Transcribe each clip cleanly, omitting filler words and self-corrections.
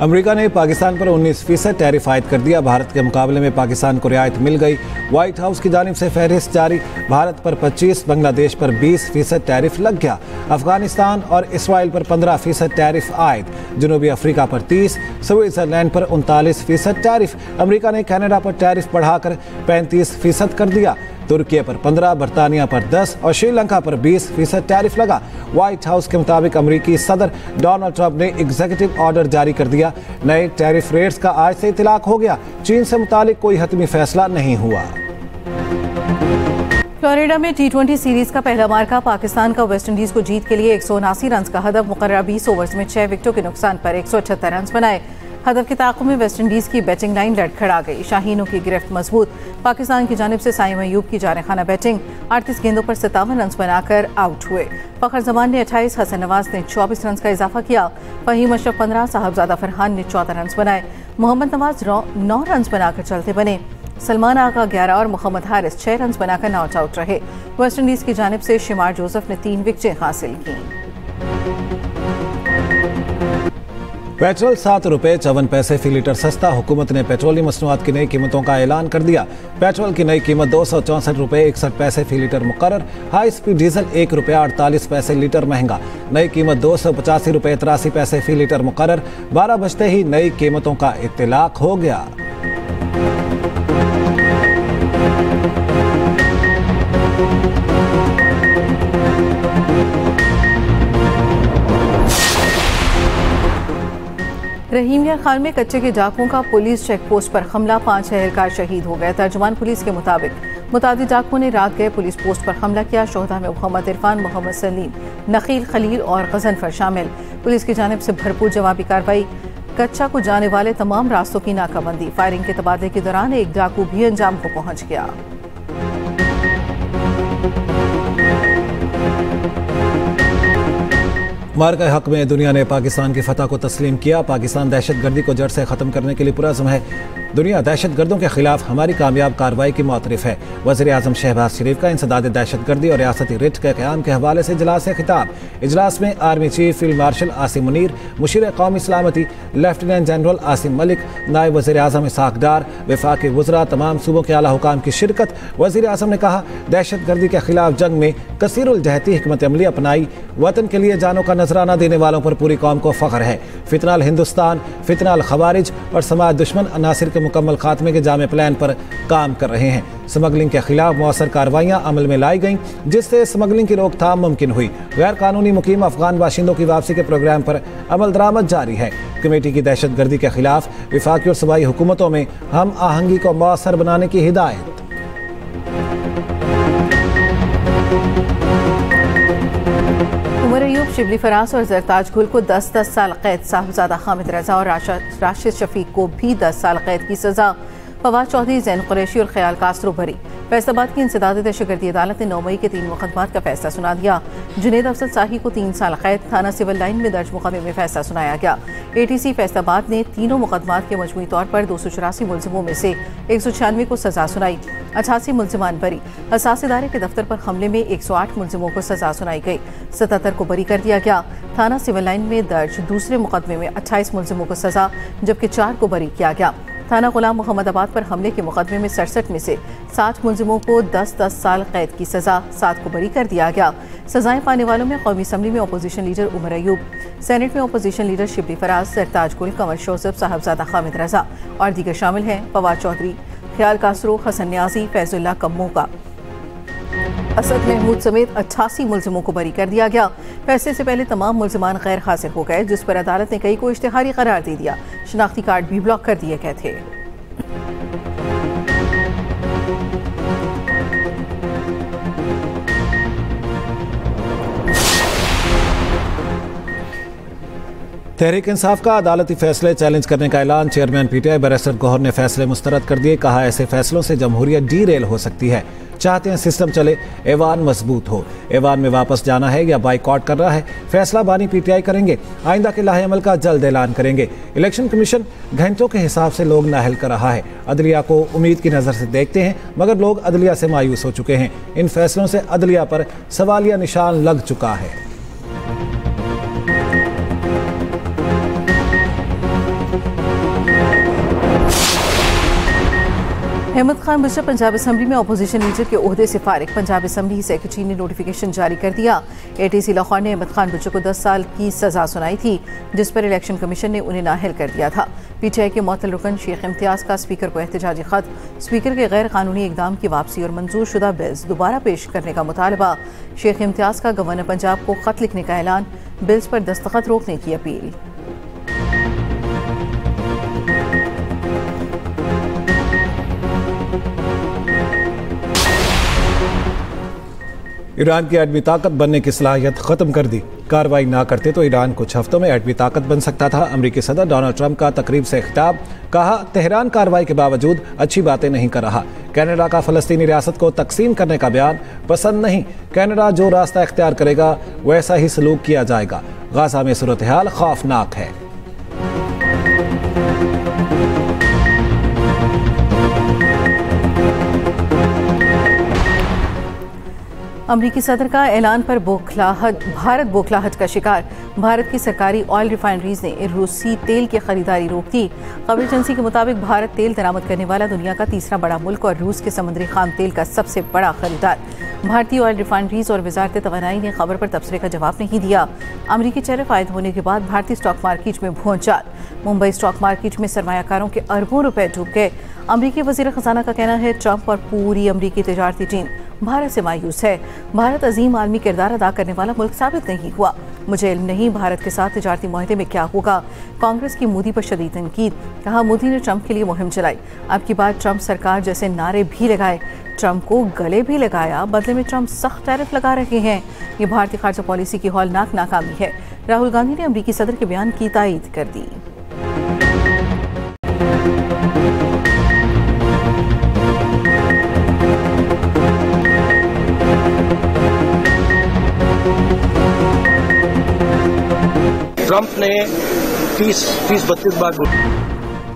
America ने पाकिस्तान पर 19% tariff आयद कर दिया। भारत के मुकाबले में पाकिस्तान को रियायत मिल गई। व्हाइट हाउस की जानिब से फहरिस्त जारी। भारत पर 25, बांग्लादेश पर 20% टैरिफ लग गया। अफगानिस्तान और इसराइल पर 15% टैरिफ आयद। जनूबी अफ्रीका पर 30, स्विट्जरलैंड पर 39% टैरिफ। अमेरिका ने कनाडा पर टैरिफ बढ़ाकर 35% कर दिया। तुर्की पर 15, बरतानिया पर 10 और श्रीलंका पर 20% टैरिफ लगा। व्हाइट हाउस के मुताबिक अमेरिकी सदर डोनाल्ड ट्रंप ने एग्जीक्यूटिव ऑर्डर जारी कर दिया। नए टैरिफ रेट्स का आज से इतलाक हो गया। चीन से मुतालिक कोई हतमी फैसला नहीं हुआ। फ्लोरिडा में T20 सीरीज का पहला मार्का पाकिस्तान का वेस्टइंडीज को जीत के लिए 179 रन का हदफ। मुकर्रर 20 ओवर्स में 6 विकेटों के नुकसान पर 178 रन बनाए। हदफ के ताक़ुब में वेस्टइंडीज की बैटिंग लाइन लड़खड़ा गई। शाहीनों की गिरफ्त मजबूत। पाकिस्तान की जानिब से साइम अयूब की जानेखाना बैटिंग। 38 गेंदों पर 57 रन बनाकर आउट हुए। फखर जमान ने 28, हसन नवाज ने 24 रन का इजाफा किया। फहीम अशरफ 15, साहबजादा फरहान ने 14 रन बनाए। मोहम्मद नवाज 9 रन बनाकर चलते बने। सलमान आगा 11 और मोहम्मद हारिस 6 रन बनाकर नॉट आउट रहे। वेस्टइंडीज की जानिब से शिमार जोसेफ ने 3 विकेटें हासिल की। पेट्रोल 7 रुपये 54 पैसे फी लीटर सस्ता। हुकूमत ने पेट्रोलियम मसनूआत की नई कीमतों का ऐलान कर दिया। पेट्रोल की नई कीमत 264 रुपये 61 पैसे फी लीटर मुकर्रर। हाई स्पीड डीजल 1 रुपया 48 पैसे लीटर महंगा। नई कीमत 285 रुपये 83 पैसे फी लीटर मुकर्रर। 12 बजते ही नई कीमतों का इत्तलाक हो गया। रहीमिया खान में कच्चे के डाकुओं का पुलिस चेक पोस्ट पर हमला। 5 एहलकार शहीद हो गए। तर्जुमान पुलिस के मुताबिक मुतादिद डाकुओं ने रात गए पुलिस पोस्ट पर हमला किया। शोहदा में मोहम्मद इरफान, मोहम्मद सलीम, नकील खलील और गजनफर शामिल। पुलिस की जानिब से भरपूर जवाबी कार्रवाई। कच्चा को जाने वाले तमाम रास्तों की नाकाबंदी। फायरिंग के तबादले के दौरान एक डाकू भी अंजाम को पहुंच गया। मार्का हक में दुनिया ने पाकिस्तान की फतह को तस्लीम किया। पाकिस्तान दहशतगर्दी को जड़ से ख़त्म करने के लिए पुरज़्म है। दुनिया दहशतगर्दों के खिलाफ हमारी कामयाब कार्रवाई की मुतरफ़ है। वज़ीर आज़म शहबाज शरीफ का इंसदाद दहशतगर्दी और रियासती रिट के क़याम के हवाले से इजलास से खिताब। इजलास में army chief field marshal Asim Munir, मुशीर कौमी सलामती लेफ्टिनेंट जनरल आसिम मलिक, नायब वज़ीर आज़म इसहाक डार, वफाकी वज़रा, तमाम सूबों के आला हुकाम की शिरकत। वज़ीर आज़म ने कहा, दहशतगर्दी के खिलाफ जंग में कसीरुल जहती हिकमत अमली अपनाई। वतन के लिए जानों का नजराना देने वालों पर पूरी कौम को फ़ख्र है। फितनाल हिंदुस्तान, फितनाल खवारिज और समाज दुश्मन अनासिर के मुकम्मल खात्मे के जामे प्लान पर काम कर रहे हैं। स्मगलिंग के खिलाफ मौसर कार्रवाइयाँ अमल में लाई गईं, जिससे स्मगलिंग की रोकथाम मुमकिन हुई। गैर कानूनी मुकीम अफगान बाशिंदों की वापसी के प्रोग्राम पर अमल दरामद जारी है। कमेटी की दहशतगर्दी के खिलाफ विफाकी और सूबाई हुकूमतों में हम आहंगी को मौसर बनाने की हिदायत। उमर अयूब, शिबली फराज और जरताज गुल को 10-10 साल कैद। साहबजादा हामिद रजा और राशिद शफीक को भी 10 साल कैद की सजा। फवाद चौधरी, जैन कुरैशी और ख्याल कास्रो भरी। फैसलाबाद की इंसदादी दहशतगर्दी अदालत ने 9 मई के 3 मुकदमात का फैसला सुना दिया। जुनेद अफजल शाही को 3 साल कैद। थाना सिविल लाइन में दर्ज मुकदमे में फैसला सुनाया गया। ATC फैसलाबाद ने तीनों मुकदमात के मजमूई तौर पर 284 मुलजिमों में से 196 को सजा सुनाई। 88 मुलजिमान बरी। हसास इदारे के दफ्तर पर हमले में 108 मुलजिमों को सजा सुनाई गई। 77 को बरी कर दिया गया। थाना सिविल लाइन में दर्ज दूसरे मुकदमे में 28 मुलजिमों को सजा, जबकि 4 को बरी किया गया। थाना गुलाम मोहम्मदाबाद पर हमले के मुकदमे में 67 में से 60 मुलजिमों को 10-10 साल कैद की सजा, 7 को बरी कर दिया गया। सजाएं पाने वालों में कौमी असम्बली में opposition leader Omar Ayub, senate में opposition leader Shibli Faraz, Sartaj Gul, Kanwar Joseph, Sahibzada Hamid Raza और दीगर शामिल हैं। फवाद चौधरी, ख्याल कासरो, हसन न्याजी, फैजुल्ला कम्मो का असद महमूद समेत 88 मुलजिमों को बरी कर दिया गया। फैसले से पहले तमाम मुलजिमान गैर हाजिर हो गए, जिस पर अदालत ने कई को इश्तिहारी करार दे दिया। शनाख्ती कार्ड भी ब्लॉक कर दिए गए थे। तहरीक इंसाफ का अदालती फैसले चैलेंज करने का ऐलान। चेयरमैन PTI बैरिस्टर गौहर ने फैसले मुस्तरद कर दिए। कहा, ऐसे फैसलों से जमहूरियत डीरेल हो सकती है। चाहते हैं सिस्टम चले, ऐवान मजबूत हो। ऐवान में वापस जाना है या बाइकआउट करना है, फैसला बानी PTI करेंगे। आइंदा के लाहे अमल का जल्द ऐलान करेंगे। इलेक्शन कमीशन घंटों के हिसाब से लोग नाहल कर रहा है। अदलिया को उम्मीद की नज़र से देखते हैं, मगर लोग अदलिया से मायूस हो चुके हैं। इन फैसलों से अदलिया पर सवालिया निशान लग चुका है। अहमद खान बुशरा पंजाब असम्बली में अपोजिशन लीडर के ओहदे से फारिग। पंजाब असम्बली सेक्रेटरी ने नोटिफिकेशन जारी कर दिया। ATC लाहौर ने अहमद खान बुशरा को 10 साल की सजा सुनाई थी, जिस पर इलेक्शन कमीशन ने उन्हें नाअहल कर दिया था। PTI के मुअत्तल रुकन शेख इम्तियाज का स्पीकर को एहतजाजी खत। स्पीकर के गैर कानूनी इकदाम की वापसी और मंजूर शुदा बिल्स दोबारा पेश करने का मुतालबा। शेख इम्तियाज का गवर्नर पंजाब को खत लिखने का ऐलान। बिल्स पर दस्तखत रोकने की अपील। ईरान की एटमी ताकत बनने की सलाहियत खत्म कर दी। कार्रवाई ना करते तो ईरान कुछ हफ्तों में एटमी ताकत बन सकता था। अमेरिकी सदर डोनाल्ड ट्रंप का तकरीब से खिताब। कहा, तेहरान कार्रवाई के बावजूद अच्छी बातें नहीं कर रहा। कनाडा का फलस्तीनी रियासत को तकसीम करने का बयान पसंद नहीं। कनाडा जो रास्ता इख्तियार करेगा वैसा ही सलूक किया जाएगा। गाजा में सूरत हाल खौफनाक है। अमरीकी सदर का ऐलान पर भारत बौखलाहट का शिकार। भारत की सरकारी ऑयल रिफाइनरीज ने रूसी तेल की खरीदारी रोक दी। खबर एजेंसी के मुताबिक भारत तेल दरामद करने वाला दुनिया का तीसरा बड़ा मुल्क और रूस के समुद्री खाम तेल का सबसे बड़ा खरीदार। भारतीय ऑयल रिफाइनरीज और वजारत तवानाई ने खबर पर तबसरे का जवाब नहीं दिया। अमरीकी चरफ आयद होने के बाद भारतीय स्टॉक मार्केट में भौचाल। मुंबई स्टॉक मार्केट में सरमायाकारों के अरबों रुपए डूब गए। अमरीकी वजीर खजाना का कहना है, ट्रंप और पूरी अमरीकी तिजारती टीम भारत से मायूस है। भारत अजीम आलमी किरदार अदा करने वाला मुल्क साबित नहीं हुआ। मुझे इल्म नहीं भारत के साथ तिजारती मुआहदे में क्या होगा। कांग्रेस की मोदी पर शदीद तनकीद। कहा, मोदी ने ट्रंप के लिए मुहिम चलाई, अब की बार ट्रंप सरकार जैसे नारे भी लगाए, ट्रंप को गले भी लगाया। बदले में ट्रंप सख्त टैरिफ लगा रहे हैं। ये भारतीय खारजा पॉलिसी की हौलनाक नाकामी है। राहुल गांधी ने अमरीकी सदर के बयान की तायीद कर दी। ट्रंप ने 30-32 बार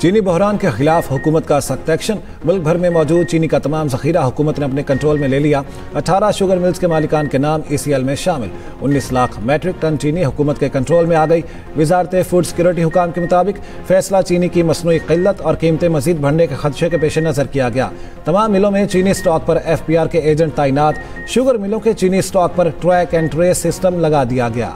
चीनी बहरान के खिलाफ हुकूमत का सख्त एक्शन। मुल्क भर में मौजूद चीनी का तमाम जखीरा हुकूमत ने अपने कंट्रोल में ले लिया। 18 शुगर मिल्स के मालिकान के नाम ECL में शामिल। 19 लाख मैट्रिक टन चीनी हुकूमत के कंट्रोल में आ गई। वजारत फूड सिक्योरिटी हुकाम के मुताबिक फैसला चीनी की मसनूई किल्लत और कीमतें मजीद बढ़ने के खदशे के पेश नजर किया गया। तमाम मिलों में चीनी स्टॉक पर FPR के एजेंट तैनात। शुगर मिलों के चीनी स्टॉक पर ट्रैक एंड ट्रेस सिस्टम लगा दिया गया।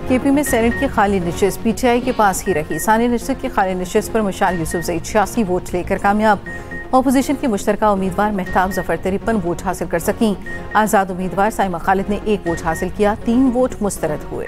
KP में सेनेट की खाली नशिस्त PTI के पास ही रही। सानी नशिस्त की खाली नशिस्त पर मुशाल यूसुफजई 86 वोट लेकर कामयाब। अपोजिशन के मुश्तरका उम्मीदवार महताब जफर 53 वोट हासिल कर सकीं। आज़ाद उम्मीदवार साइमा खालिद ने 1 वोट हासिल किया। 3 वोट मुस्तरद हुए।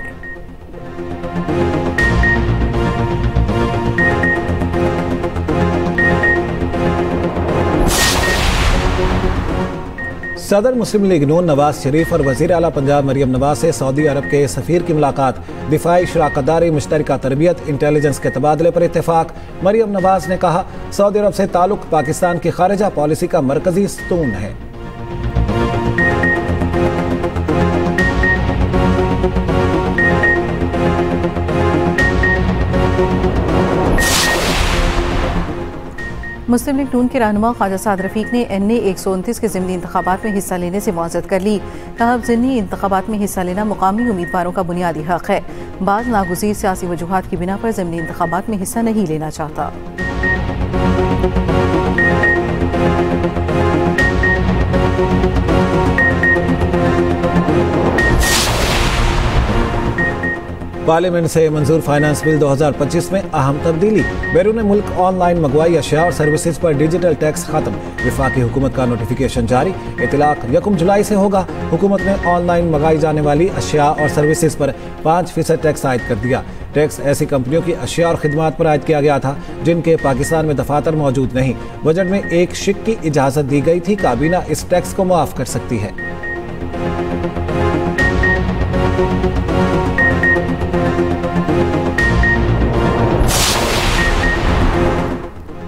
सदर मुस्लिम लीग नून नवाज शरीफ और वजीर आला पंजाब मरियम नवाज से सऊदी अरब के सफीर की मुलाकात। दिफाई शराकतदारी, मुश्तरका तरबियत, इंटेलिजेंस के तबादले पर इत्तेफाक। मरियम नवाज ने कहा, सऊदी अरब से ताल्लुक पाकिस्तान की खारिजा पॉलिसी का मरकजी स्तून है। मुस्लिम लीग नून के रहनुमा ख्वाजा साद रफीक ने NA 129 के ज़िमनी इंतखाबात में हिस्सा लेने से मुआज़रत कर ली। कहा, ज़िमनी इंतखाबात में हिस्सा लेना मुकामी उम्मीदवारों का बुनियादी हक है। बाद नागुज़ीर सियासी वजूहात की बिना पर ज़िमनी इंतखाबात में हिस्सा नहीं लेना चाहता। पार्लियामेंट से मंजूर फाइनेंस बिल 2025 में अहम तब्दीली। बैरून मुल्क ऑनलाइन मंगवाई अशिया और सर्विसेज पर डिजिटल टैक्स खत्म। वफाकी हुकूमत का नोटिफिकेशन जारी। इतलाक 1 जुलाई से होगा। हुकूमत ने ऑनलाइन मंगाई जाने वाली अशिया और सर्विसेज पर 5% टैक्स आयद कर दिया। टैक्स ऐसी कंपनियों की अशिया और खिदमात पर आयद किया गया था जिनके पाकिस्तान में दफातर मौजूद नहीं। बजट में एक शिक की इजाजत दी गई थी। काबीना इस टैक्स को मुआफ कर सकती है।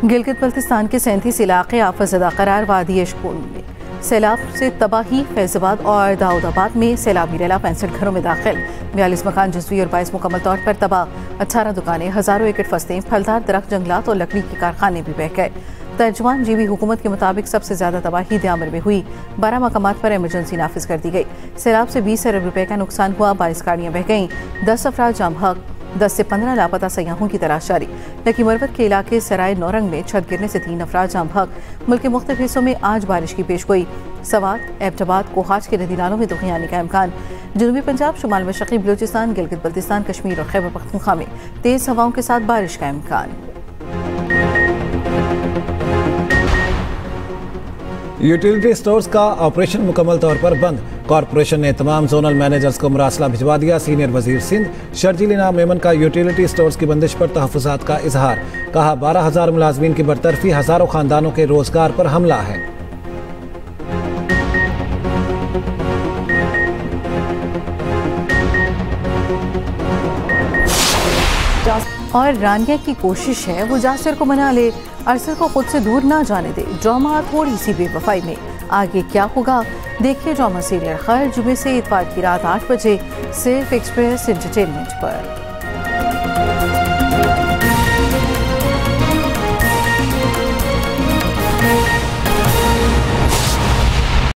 गिलगित बल्तिस्तान के 37 इलाके आफतज़दा करार। वादी अशकून में सैलाब से तबाही। फैजाबाद और दाऊदाबाद में सैलाबी रेला 65 घरों में दाखिल। 42 मकान जज़वी और 22 मुकम्मल तौर पर तबाह। 18 दुकानें, हज़ारों एकड़ फसलें, फलदार दरख्त, जंगलात और लकड़ी के कारखाने भी बह गए। तर्जुमान जीबी हुकूमत के मुताबिक सबसे ज्यादा तबाही दियामर में हुई। 12 मकामात पर इमरजेंसी नाफिज कर दी गई। सैलाब से 20 अरब रुपए का नुकसान हुआ। 22 गाड़ियां बह गईं। 10 अफराद जाम हक। 10 से 15 लापता सयाहों की तलाश जारी। लकी मरवत के इलाके सराय नौरंग में छत गिरने से 3 अफराद जाम हक। मुल्क के मुख्तलिफ हिस्सों में आज बारिश की पेशगोई। सवात, एबटाबाद, कोहाज के नदी नालों में तूफानी का इम्कान। जनूबी पंजाब, शुमाल मशरक़ी बलूचिस्तान, गिलगित बल्तिस्तान, कश्मीर और खैबर पख्तूनख्वा में तेज हवाओं के साथ बारिश का इम्कान। यूटिलिटी स्टोर्स का ऑपरेशन मुकम्मल तौर पर बंद। कॉरपोरेशन ने तमाम जोनल मैनेजर्स को मरासला भिजवा दिया। सीनियर वजीर सिंध शर्जील इनाम मेमन का यूटिलिटी स्टोर्स की बंदिश पर तहफ़्फ़ुज़ात का इजहार। कहा 12,000 मुलाजमीन की बरतरफी, हज़ारों खानदानों के रोजगार पर हमला है। और रानिया की कोशिश है वो जासिर को मना ले, अरसर को खुद से दूर ना जाने दे। ड्रामा थोड़ी सी बेवफाई में। आगे क्या होगा देखिए ड्रामा सीरियल खैर जुमे से इतवार की रात 8 बजे सिर्फ एक्सप्रेस एंटरटेनमेंट पर।